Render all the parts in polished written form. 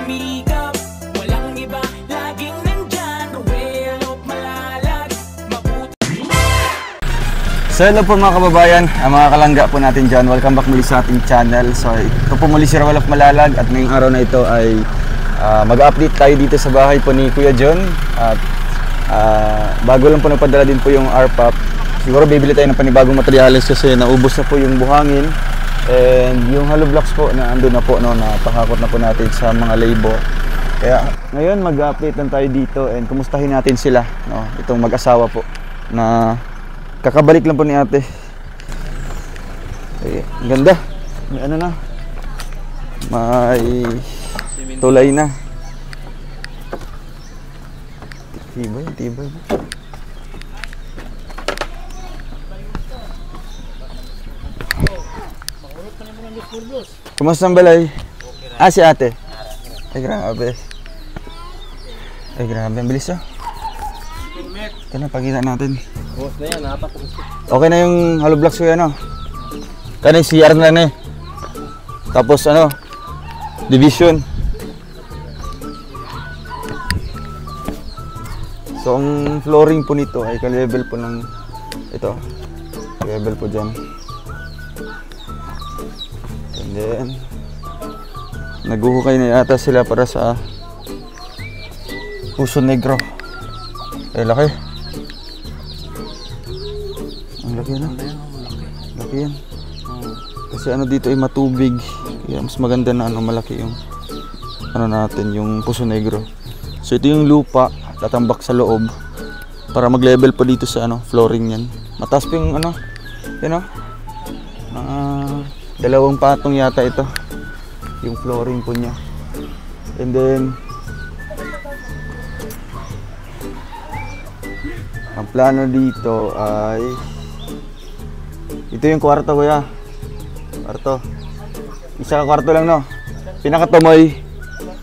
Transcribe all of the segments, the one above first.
sumikap. Walang iba, laging nandyan. Ruel of Malalag, mabuti. So hello po mga kababayan, mga kalangga po natin dyan. Welcome back muli sa ating channel. So ito po muli si Ruel of Malalag. At ngayong araw na ito ay mag-update tayo dito sa bahay po ni Kuya John. At bago lang po nagpadala din po yung RPAP. Siguro bibili tayo ng panibagong materyales kasi naubos na po yung buhangin. And yung hollow blocks po na andun na po, no, napahakot na po natin sa mga labor. Kaya ngayon mag-update lang tayo dito and kumustahin natin sila, no, itong mag-asawa po na kakabalik lang po ni ate. Ay, ang ganda. May ano na, may tulay na. Tibay, tibay. Kumusta ang balay? Ah, si ate. Ay, grabe. Ay, grabe. Ang bilis, oh. Ito na, pakita natin. Okay na yung hollow blocks ko yan, oh. Kaya yung CR na lang, eh. Tapos, ano, division. So, ang flooring po nito ay ka-level po ng ito. Level po dyan. And then, naghuhukay na yata sila para sa Puso Negro. Eh, laki. Ang laki na. Laki yan. Kasi ano dito ay matubig. Kaya mas maganda na ano, malaki yung ano natin, yung Puso Negro. So, ito yung lupa. Tatambak sa loob para mag-level po dito sa ano, flooring yan. Mataas po yung ano, yun, dalawang patong yata ito yung flooring po niya. And then ang plano dito ay ito yung kwarto, kuya. Kwarto. Isa ka kwarto lang, no? Pinakatumoy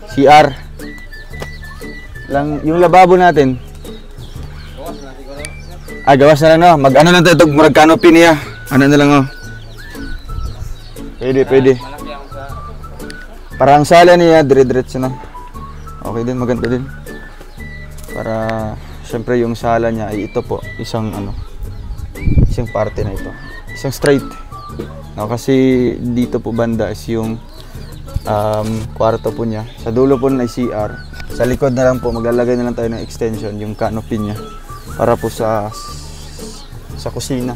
CR lang yung lababo natin. Ah, gawas na lang, no? Mag-ano lang tayo, murag canopy niya. Ano na lang, oh. Pwede, pwede. Parang sala niya, dire-diretso na. Okay din, maganda din. Para, syempre yung sala niya ay ito po, isang ano, isang parte na ito. Isang straight. No, kasi dito po banda is yung kwarto po niya. Sa dulo po na CR. Sa likod na lang po, maglalagay na lang tayo ng extension, yung canopy niya. Para po sa kusina.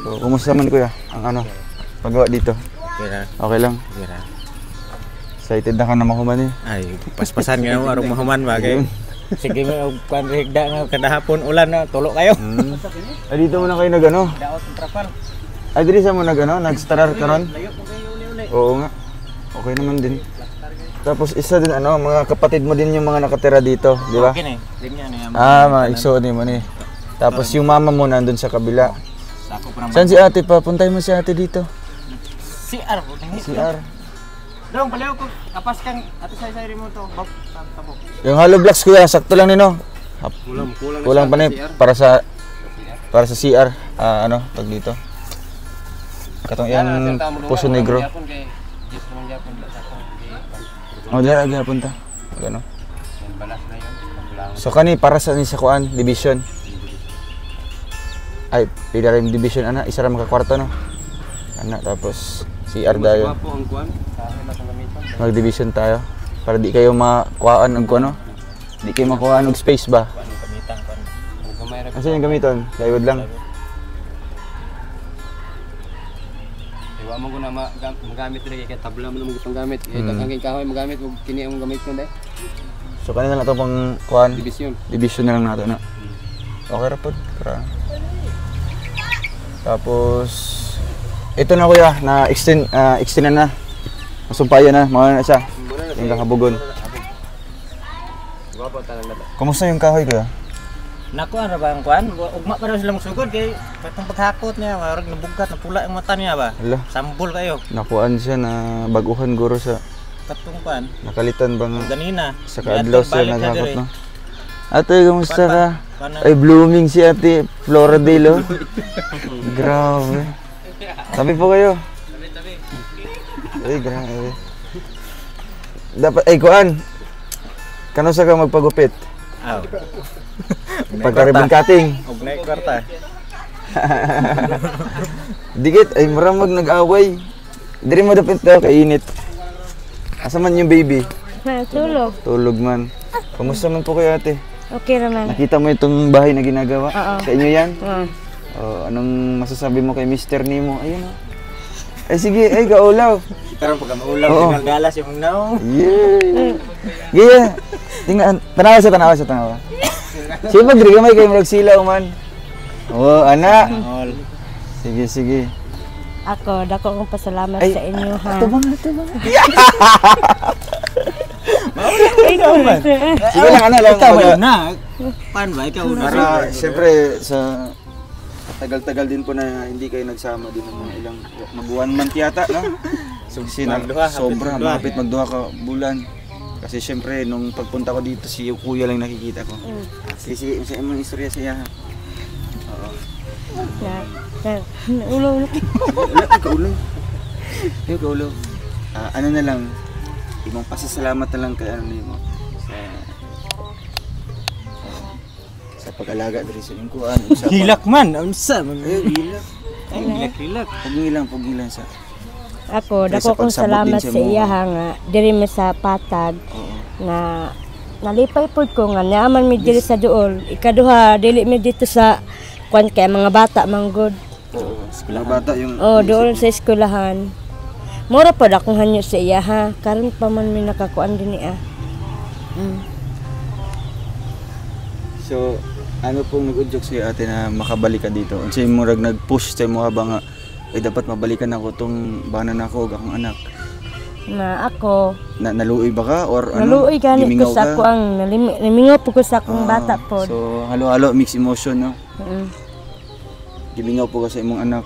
So, kumusta naman, kuya? Ang ano, paggawa dito? Okay na. Okay lang? Okay na. Excited na ka na mahuman, eh. Ay, paspasan nga mo, arong mahuman ba kayo? Sige mo, kung higda nga, kada hapon ulan na, tulok kayo. Ay, dito muna kayo nag-ano? Daot ang trapal. Ay, dito sa mo nag-ano? Nag-starar ka ron? Oo nga. Okay naman din. Tapos isa din ano, mga kapatid mo din yung mga nakatira dito, di ba? Okay na eh. Mga igsoon mo ni. Tapos yung mama mo nandun sa kabila. Saan si ate pa? Puntay mo si ate dito. CR. CR. Dong, palayo ko. Kapas kang ate sa remote to. Tabok. Yung hollow blocks, kuya, sakto lang nino. Kulang pa ni para sa CR. Ano, tag dito. Katong yung Puso Negro. Oh, diyan lagi punta. Ano? So kani para sa ni sa kuan division. Ay, pila rin division ana, isa ra makakwarto, no. Ana, tapos CR dayon. Mag-division tayo para di kayo makuhaan og kuno. Di kayo makuhaan og space ba? Kasi yung gamiton, plywood lang. Mo ko na magamit lagi kay tabla mo na mo gustong gamit. Kay kahoy magamit og kini ang gamit ko dai. So kanina na to pang kuan Division. Division na lang nato na. Okay ra pod. Tapos ito na, kuya, na extend na. Masumpayan na, mga na siya. Yung kakabugon. Kumusta yung kahoy, kuya? Naku, ano ba ang kuan? Ugma pa daw sila magsugod kay katong paghakot niya, marag nabugkat, napula ang mata niya ba? Hala. Sambol kayo. Nakuan siya na baguhan guro sa Katong kuan. nakalitan bang Ganina. sa kaadlaw siya naghakot, no? Ate, kamusta ka? Paano? Ay, blooming si ate. Floradale, oh. Grabe. Sabi po kayo. Ay, grabe. Dapat, ay, kuan. Kano sa ka magpagupit? Aw. Pagka-ribbon cutting. Og nay kwarta. Dikit, ay maramag nag-away. Diri mo dapat daw kay init. Asa man yung baby? Tulog. Tulog man. Kamusta man po kayo ate? Okay naman. Nakita mo itong bahay na ginagawa? Oo. Sa inyo yan? Oo. Oh, anong masasabi mo kay Mr. Nemo? Ayun oh. Ay sige, ay kaulaw. Pero pag maulaw Oo. ng galas yung now. Yeah. Yeah. Tingnan, tanawa. Sige pag gamay kayo murag silaw man. Oh, ana. All. Sige. Ako, dako kong pasalamat Ay, sa inyo ha. Ito bang? Ikaw man. Sige lang, ana lang. Ikaw Baga- na. Paano ba ikaw na? Para siyempre sa tagal-tagal din po na hindi kayo nagsama din ng mga ilang mag 1 month yata, no? So Magduha, hapit sobra magduha. malapit magduha ka bulan. Kasi siyempre nung pagpunta ko dito si kuya lang nakikita ko. Sige, sa imong istorya siya. Oo. Ulo. Wala kaulo. Ano na lang imong pasasalamat na lang kay ano nimo sa pag-alaga diri sa imong kuan. Hilak man. Unsa man. Hilak. Ay, hilak. Pugilan sa. Ako, Dahil sa dako kong pagsabot din salamat sa sa mo. iya ha nga. Diri mi sa patag Oo. na nalipay pod ko nga naaman mi diri sa duol. Ikaduha dili mi dito sa kwan kay mga bata manggod. Oo. Mga bata yung Oh, doon sa eskwelahan. Mura pod akong hanyo sa iya ha. Karon pa man mi nakakuan dinhi ah. So, ano pong nag-udyok sa'yo ate na makabalik ka dito? Unsay murag nag-push sa mo ba nga ay dapat mabalikan ako tong banan ako ug akong anak. Na ako, Naluoy ba ka or ano? naluoy gani ko Gimingaw sa ka? ako ang namingaw po ko sa akong Ah, bata pod. So, halo-halo mixed emotion no. Mm. Gimingaw po ka sa imong anak.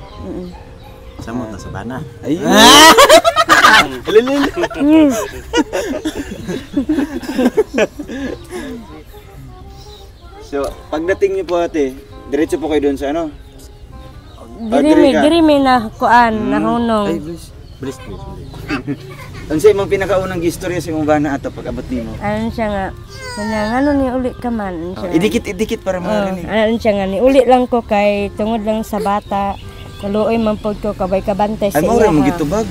Samot na sa bana. Ay. So, pagdating niyo po ate, diretso po kayo doon sa ano? Diri mi na kuan nahunong. Ay, bless. Please. Unsay imong pinakaunang gistorya sa imong bana ato pag abot nimo? Ano siya nga, ano ni uli ka man. Ano siya nga. Idikit para marinig. Ano siya nga, ni uli lang ko kay tungod lang sa bata. Naluoy man pod ko kabay kabantay sa Ay, iya. mao ra mo ha. gitubag.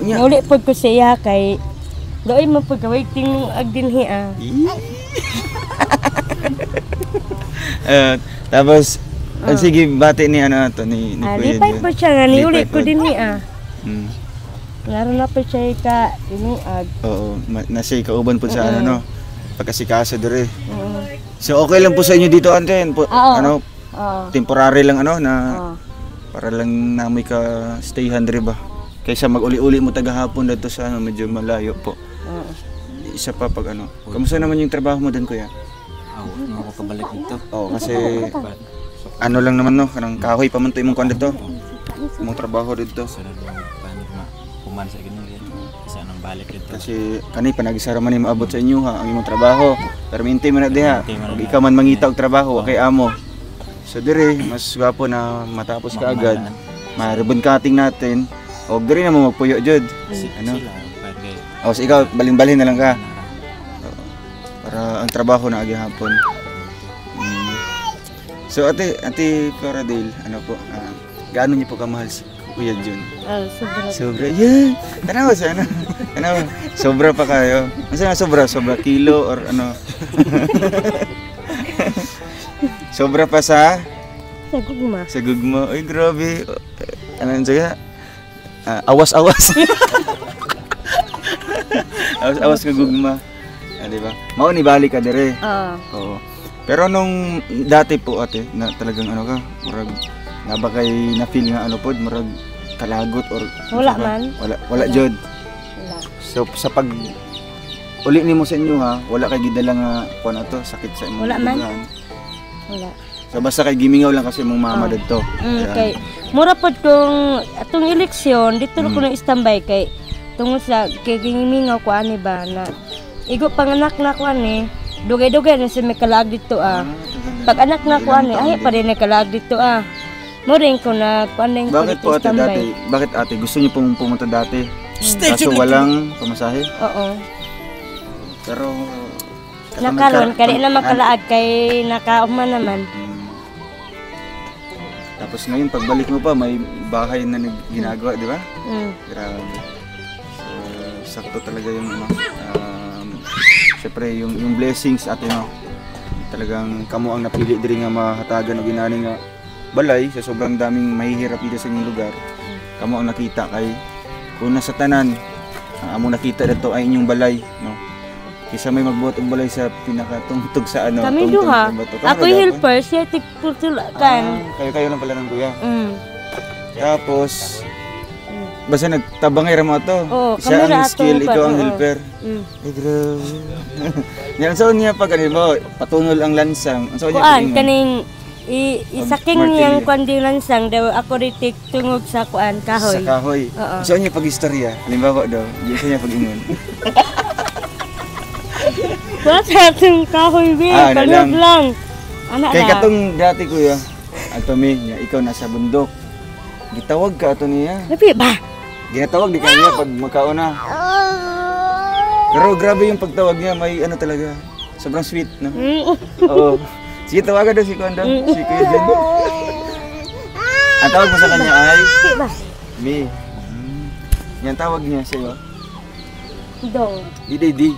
Nya. Nauli pod ko sa iya kay doy man pod kabay ting agdinhi ah. Tapos sige bati ni ano to ni Kuya Lipay Jun. po siya nga, ni uli Lipay ko pod. dinhi ah. Mm. Naroon na po siya ka tinuag. Oo, nasa kauban po sa ano no. Pagkasikasa dire. Oo. So okay lang po sa inyo dito ante po, Oo. ano Oo. temporary lang ano na Oo. para lang namoy ka stayhan dire ba. Kaysa mag-uli-uli mo tagahapon dito sa ano medyo malayo po. Oo. Isa pa pag ano. Kamusta naman yung trabaho mo doon kuya? Ako kabalik dito. Oo, kasi ano lang naman no, kanang kahoy pa man to imong kuan dito. Imong trabaho dito. Sunod mo paano ma kuman sa ganun yan. Isa nang balik dito. Kasi kanay panagisara man ni maabot sa inyo ha ang imong trabaho. Pero minti man na diha. Minti man na. Kung ikaw man mangita og trabaho wa kay amo. So dire mas gwapo na matapos ka agad. Ma-ribbon cutting natin. Og dire na mo magpuyo jud. Ano? Sila bagay. O so ikaw balin-balin na lang ka. Para ang trabaho na agi hapon. So ate Floradale, ano po? Gaano niyo po kamahal si Kuya Jun? Sobra. Sobra. Yeah. Tanawa sa ano? Tanawa. Sobra pa kayo. Masa nga sobra? Sobra kilo or ano? Sobra pa sa Sa gugma. sa gugmo. Ay grabe. Ano yun siya? Awas-awas. Awas-awas ka gugma. Di ba? Mao ni balik ka dire. Oo. Oo. Pero nung dati po ate, na talagang ano ka, murag na ba kay na-feel nga ano pod, murag kalagot or Wala ano ba? man. Wala jud. Wala. So sa pag uli nimo sa inyo ha, wala kay gidala nga kuan ato, sakit sa imong Wala man. dugaan. Wala. So basta kay gimingaw lang kasi imong mama didto. Kay mura pod kung atong eleksyon dito ko na standby kay tungod sa kay gimingaw ko ani ba na igo panganak na ko ani dugay-dugay na sa may kalaag dito ah. Pag anak na ko ani ay pa rin na kalaag dito ah. Mo rin ko na kuan din ko Bakit po ate dati? Bakit ate gusto niyo pong pumunta dati? Kaso walang pamasahe. Oo. Pero Nakaroon, kaya na makalaag kay nakauma naman. Tapos ngayon, pagbalik mo pa, may bahay na ginagawa, di ba? Grabe. So, sakto talaga yung syempre, yung blessings at talagang kamo ang napili diri nga mahatagan o ginani nga balay sa sobrang daming mahihirap dito sa inyong lugar. Kamo ang nakita kay kung nasa tanan, amo nakita dito ay inyong balay, no? Kisa may magbuhat og balay sa pinakatungtog sa Kami duha. Ako helper, siya tigputulakan. Kayo lang pala ng kuya. Tapos basta nagtabangay ra mo to. Siya ang skill, ikaw ang helper. Ay grabe. Yan so niya pag mo patungol ang lansang. So niya kaning isaking yang kundi lansang daw ako ritik tungog sa kuan kahoy. Sa kahoy. So niya pag istorya. Halimbawa daw, di siya pag ingon. What's happening kahoy be? Panood lang. Kay katong dati kuya, ato mi, ikaw nasa bundok. Gitawag ka ato niya. Labi ba? Ginatawag di kanya pag magkauna. Pero grabe yung pagtawag niya, may ano talaga. Sobrang sweet, no? Oo. Sige, tawagan daw si Kuya si Kuya Jen. Ang tawag mo sa kanya ay Mi. Yan tawag niya sa'yo. Dong. Di.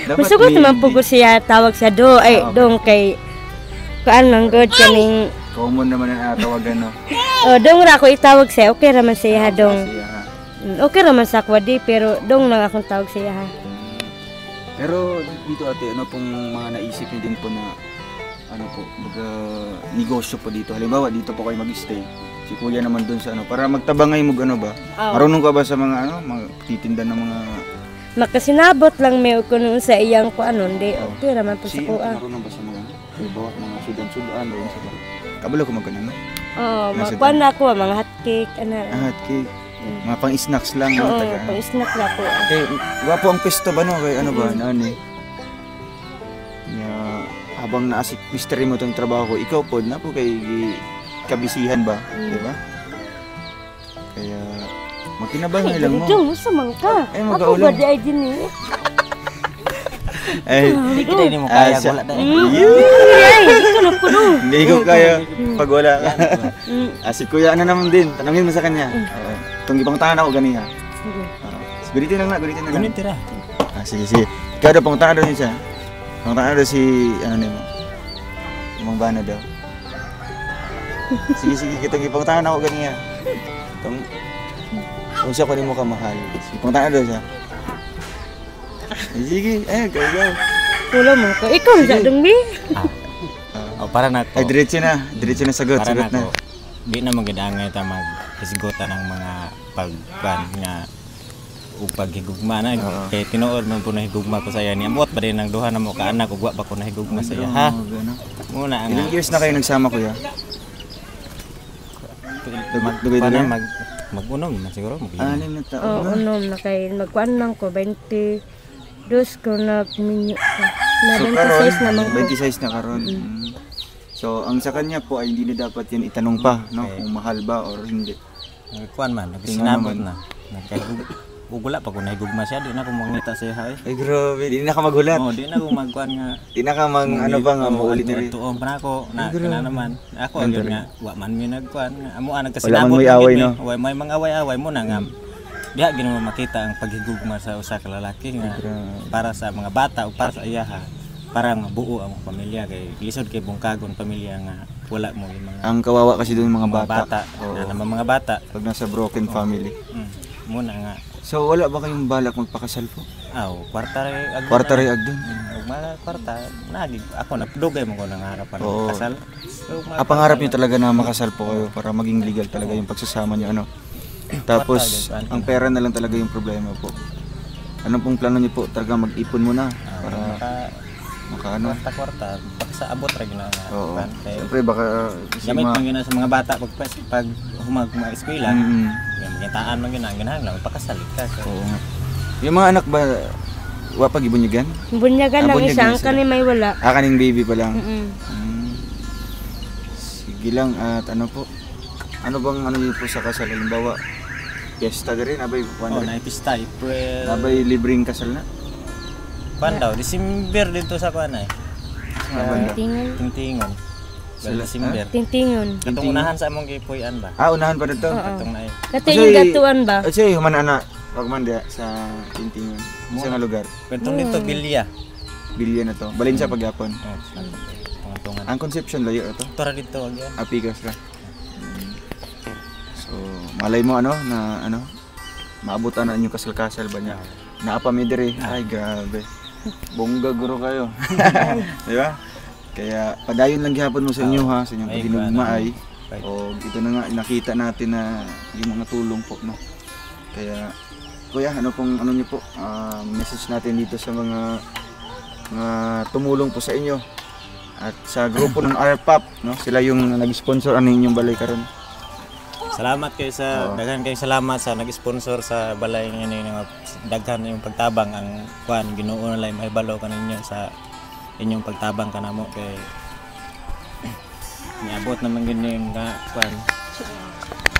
Gusto ko naman po siya tawag siya do. Ay, dong kay kuan lang good kaning common naman ang tawagan, no? Dong ra ako itawag siya. Okay raman siya dong. Okay raman sa kwadi pero dong lang akong tawag siya ha. Pero dito ate, ano pong mga naisip niyo din po na ano po, negosyo po dito. Halimbawa dito po kayo mag-stay. Si Kuya naman doon sa ano, para magtabangay mo ano ba? Marunong ka ba sa mga titinda ng mga makasinabot lang may kuno sa iyang ko ano, hindi okay raman po sa kuha. Marunong ba sa mga halimbawa mga sudan-sudan doon sa kabalo ko magkano? Magkuan na ako mga hot cake hot cake. Mga pang-snacks lang, no? Pang-snack lang po. Okay, wapo ang pesto ba, no? Kay ano ba, nani? Habang naasik mystery mo itong trabaho ko, ikaw po, na po kay kabisihan ba? Di ba? Kaya, magkinabangay lang mo. Dong, samang ka. Ay, ako ba di ay din eh? Ay, Hindi kita hindi mo kaya wala dahil. Hindi ko kaya pag wala ka. Si Kuya ano naman din, tanongin mo sa kanya. Itong ibang tangan ako ganiya. Gunitin lang na, gunitin na lang. Gunitin ra. Sige. Ikaw daw, pang tangan daw niya siya. Pang tangan daw si, ano nimo, Mang Bana daw. Sige, kitang ipang tangan ako ganiya. Kung siya kunin mo ka mahal. Sige, pang tangan daw siya. Sige, go. Wala mo ko. Ikaw sa dungbi. Para na ko. Ay, diretso na sagot, Para sagot na. ko. Di na magidangay ta maghisgutan ng mga pagpan nga ug paghigugma na kay tinuod man po nahigugma ko sa iya ni amot ba din ang duha na mo ka anak ug wa pa ko nahigugma sa iya ha. Muna ang ilang years na kayo nagsama Kuya? mag-unom man siguro Anim na taon. Unom na kay magkuan lang ko 20 dos ko na minyo ko. Na 26 naman ko. 26 na karon. So, ang sa kanya po ay hindi na dapat yan itanong pa, no? Kung mahal ba or hindi. Kuan man, nagsinabot na. Ugula pa ko nahigugma siya, di na ko mangita sa iya. Ay grabe, di na ka maghulat. Di na ko magkuan nga. Di na ka ano ba nga maulit na rin. Tuon pa ako na naman. Ako ang nga wa man mi nagkuan nga. Amo ang nagkasinabot. Wala man may away, no? May mga away-away mo na nga. Diha gino makita ang paghigugma sa usa ka lalaki nga para sa mga bata o para sa iyaha. Para mabuo ang pamilya kay lisod kay bungkagon pamilya nga wala mo yung mga ang kawawa kasi doon mga bata. Mga bata pag nasa broken family. Muna nga. So wala ba kayong balak magpakasal po? Kwarta ray agdon. Mga kwarta nagig ako na dugay mo ko nang harapan ng kasal. So, pangarap niyo talaga na makasal po kayo para maging legal talaga yung pagsasama niyo ano. Tapos ang pera na lang talaga yung problema po. Anong pong plano niyo po? Talaga mag-ipon muna para makaano kwarta pag sa abot ra gina nga. Siyempre baka gamit man gina sa mga bata pag eskwela. Magitaan man gina lang pakasal ka. Yung mga anak ba wa pag ibunyagan? Bunyagan lang isa ang kani may wala. Kaning baby pa lang. Sige lang at ano po? Ano bang ano niyo po sa kasal halimbawa Fiesta diri nabay Oh, kuan. na pista April. Nabay libreng kasal na. Kuan daw, December dito sa kuan ay. Banda. Tintingon. Tingtingon. Sila- December. Tintingon. Katong unahan sa among gipuy-an ba? Unahan pa dito. Katong na Kati yung gatuan ba? Kasi human ana pag man dia sa Tintingon. Sa nga lugar. Katong dito Bilya. Bilya na to. Balin sa pagyapon. Oh, tungan-tungan. Ang Conception layo ito. Para dito agyan. Apigas ka. So, malay mo ano na ano maabutan na inyo kasal-kasal ba niya. Naapa mi diri. Ay grabe. Bongga guro kayo. Di ba? Kaya padayon lang gihapon mo sa inyo ha, sa inyong Ay, paginugma ay. Right. O ito na nga nakita natin na yung mga tulong po no. Kaya kuya ano pong ano niyo po message natin dito sa mga tumulong po sa inyo at sa grupo ng RPAP no, sila yung nag-sponsor ano inyong balay karon. Salamat kayo sa daghan kayo salamat sa nag-sponsor sa balay ngayon nga daghan yung pagtabang ang kuan Ginoo na lang mahibalo kaninyo sa inyong pagtabang kanamo kay niabot naman gyud yung nga kuan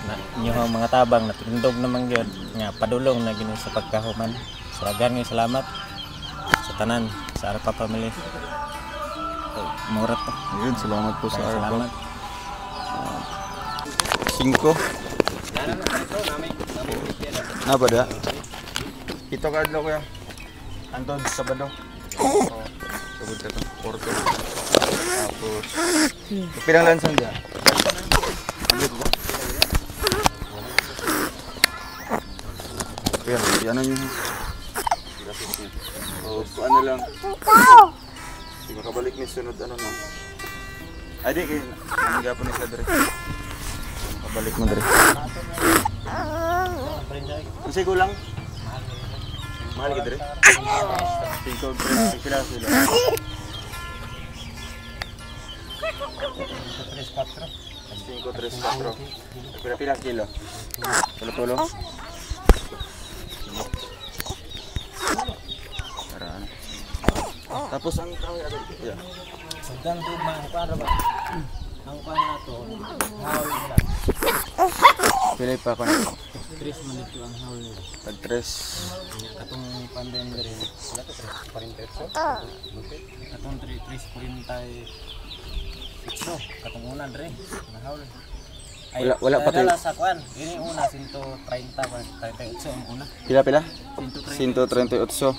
na inyo mga tabang natindog naman gyud nga padulong na Ginoo sa pagkahuman. Sa daghan kayo salamat sa tanan sa Arpa family. Murat pa. Ayun, salamat po sa RPAP. Salamat. 5. Na ba da? Ito ka adlaw kuya. Antod Sabado. Sabado ka to. Porto. Tapos pirang lansang dia. Yan ano yun. So ano lang. Di makabalik ni sunod ano no. Ay di kay nagapon ni sa dire. Kabalik mo dire. Kasi kulang. Mahal ka dire. Ikaw pila sila. 5-3-4. Pila kilo. Tulo-tulo. Para ano. Tapos ang kahoy agad ya. Sedang tu mang para ba? Ang kuan nato. Haul nila. Pila pa kon. 3 man ito ang haul nila. Tag 3. Katong pandem diri. Wala to 3 48. Katong 3 48. Katong una diri. Na haul. Wala pa tayo. Wala sa kuan. Ini una 130 ba 38 ang una. Pila? 130. 138.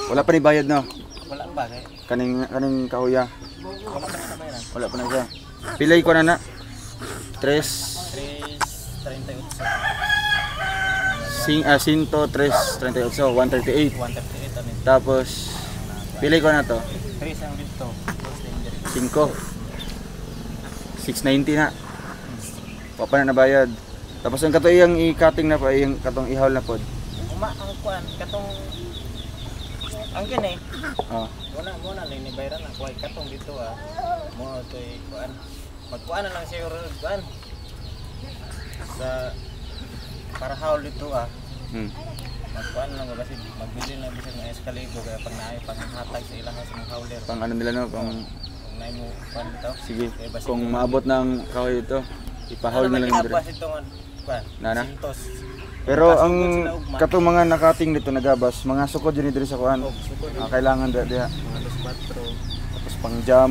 Wala pa ni bayad no. Wala pa kay. Kaning kahoya. Wala pa na bayaran. Wala pa na siya. Pilay ko na 3 338. 138, 138. 138 ani. Tapos pilay ko na to. 3 ang dito. 5. 690 na. Wa pa na nabayad. Tapos ang kato iyang i-cutting na pa, yung katong ihawal na pod. Uma ang kuan katong ang gani. Oh. Muna lang ni bayran ako ay katong dito mo toy kuan. Magkuan na lang siguro kuan. Sa para haul dito magkuan lang kasi magbili na bisag na escalator kaya pag naay panghatag sa ilang sa mga hauler. Pang ano nila no, pang Naay mo kuan dito. sige. Kaya basi Kung maabot ng kahoy ito, ipahawl na lang dire. Abas ito kuan. Nana? Sintos. Pero Sukod ang sila ugma. katong mga nakating dito nagabas, mga sukod yun diri sa kuan. Sukod Kailangan dia mga 2-4. tapos pang jam.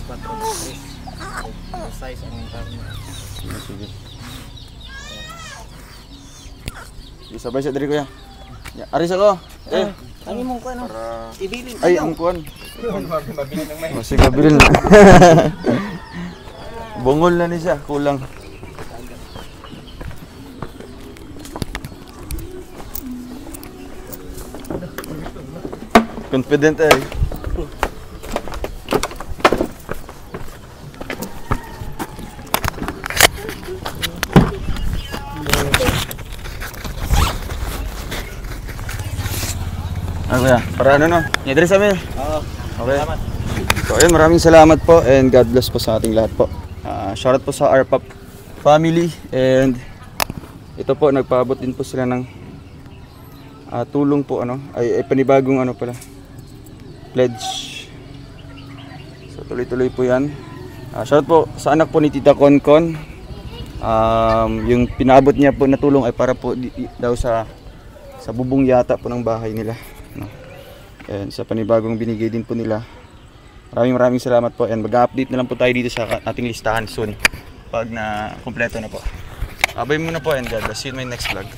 4 size ang karne. Sige. Isabay sa diri kuya. Ya, aris ako. Ang imong kuan Para ibilin. ay ang kuan. Mabili ng may. O sige, bilin na. Bungol na ni siya, kulang. Confident eh. Kuya, para ano no? Nyadres kami. Oo. Okay. Salamat. So ayun, maraming salamat po and God bless po sa ating lahat po. Shoutout po sa RPAP family and ito po nagpaabot din po sila ng tulong po ano ay panibagong ano pala pledge. So tuloy-tuloy po 'yan. Shoutout po sa anak po ni Tita Konkon Yung pinaabot niya po na tulong ay para po daw sa bubong yata po ng bahay nila, no? And sa panibagong binigay din po nila. Maraming salamat po, and mag-update na lang po tayo dito sa ating listahan soon pag na kumpleto na po. Abay muna po, and God bless you in my next vlog.